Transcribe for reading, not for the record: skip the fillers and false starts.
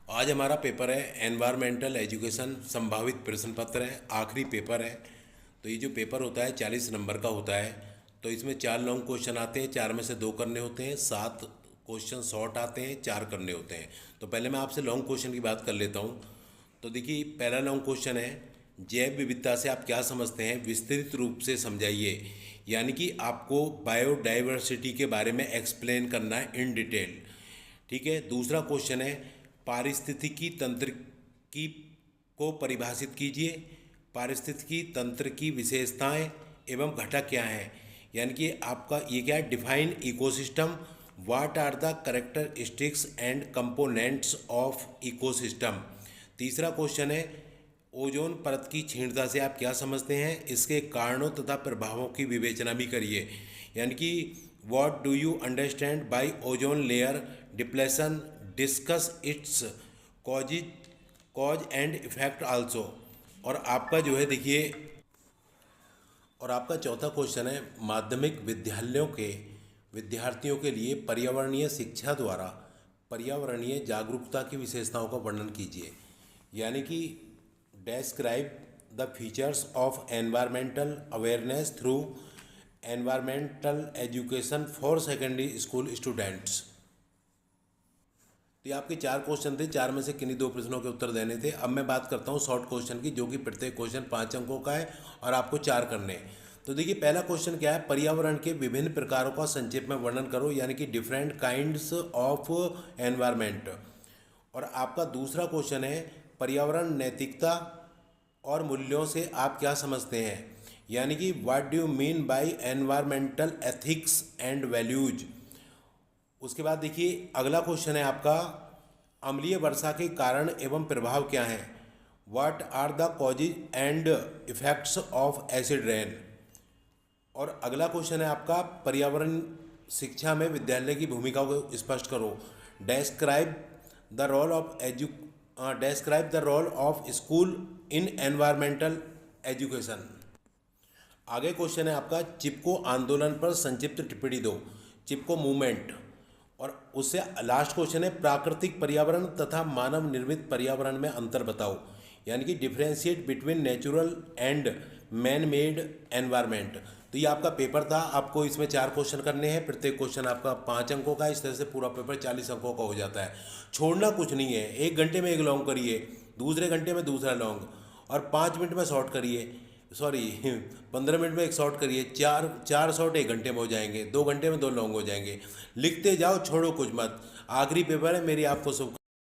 आज हमारा पेपर है एनवायरमेंटल एजुकेशन। संभावित प्रश्न पत्र है, आखिरी पेपर है। तो ये जो पेपर होता है 40 नंबर का होता है। तो इसमें 4 लॉन्ग क्वेश्चन आते हैं, 4 में से 2 करने होते हैं, 7 क्वेश्चन शॉर्ट आते हैं, 4 करने होते हैं। तो पहले मैं आपसे लॉन्ग क्वेश्चन की बात कर लेता हूँ। तो देखिए, पहला लॉन्ग क्वेश्चन है, जैव विविधता से आप क्या समझते हैं, विस्तृत रूप से समझाइए। यानी कि आपको बायोडाइवर्सिटी के बारे में एक्सप्लेन करना है इन डिटेल। ठीक है। दूसरा क्वेश्चन है, पारिस्थितिकी तंत्र की को परिभाषित कीजिए। पारिस्थितिकी तंत्र की विशेषताएं एवं घटक क्या हैं। यानी कि आपका ये क्या है, define ecosystem. What are the characteristics and components of ecosystem. तीसरा क्वेश्चन है, ओजोन परत की क्षीणता से आप क्या समझते हैं, इसके कारणों तथा प्रभावों की विवेचना भी करिए। यानी कि what do you understand by ozone layer depletion, discuss it's cause and effect also. और आपका जो है देखिए, और आपका चौथा क्वेश्चन है, माध्यमिक विद्यालयों के विद्यार्थियों के लिए पर्यावरणीय शिक्षा द्वारा पर्यावरणीय जागरूकता की विशेषताओं का वर्णन कीजिए। यानी कि describe the features of environmental awareness through environmental education for secondary school students। तो ये आपके 4 क्वेश्चन थे, 4 में से किन्हीं 2 प्रश्नों के उत्तर देने थे। अब मैं बात करता हूँ शॉर्ट क्वेश्चन की, जो कि प्रत्येक क्वेश्चन 5 अंकों का है और आपको 4 करने हैं। तो देखिए, पहला क्वेश्चन क्या है, पर्यावरण के विभिन्न प्रकारों का संक्षेप में वर्णन करो। यानी कि डिफरेंट काइंड्स ऑफ एनवायरमेंट। और आपका दूसरा क्वेश्चन है, पर्यावरण नैतिकता और मूल्यों से आप क्या समझते हैं। यानी कि what do you mean by environmental ethics and values. उसके बाद देखिए, अगला क्वेश्चन है आपका, अम्लीय वर्षा के कारण एवं प्रभाव क्या हैं। What are the causes and effects of acid rain. और अगला क्वेश्चन है आपका, पर्यावरण शिक्षा में विद्यालय की भूमिका को स्पष्ट करो। Describe the role of describe the role of school in environmental education. आगे क्वेश्चन है आपका, चिपको आंदोलन पर संक्षिप्त टिप्पणी दो। चिपको मूवमेंट। और उससे लास्ट क्वेश्चन है, प्राकृतिक पर्यावरण तथा मानव निर्मित पर्यावरण में अंतर बताओ। यानी कि differentiate between natural and man made environment. तो ये आपका पेपर था। आपको इसमें 4 क्वेश्चन करने हैं, प्रत्येक क्वेश्चन आपका 5 अंकों का। इस तरह से पूरा पेपर 40 अंकों का हो जाता है। छोड़ना कुछ नहीं है। 1 घंटे में 1 लॉन्ग करिए, दूसरे घंटे में दूसरा लॉन्ग, और 5 मिनट में शॉर्ट करिए। सॉरी 15 मिनट में 1 शॉर्ट करिए। चार शॉर्ट 1 घंटे में हो जाएंगे, 2 घंटे में 2 लॉन्ग हो जाएंगे। लिखते जाओ, छोड़ो कुछ मत। आखिरी पेपर है, मेरी आपको शुभ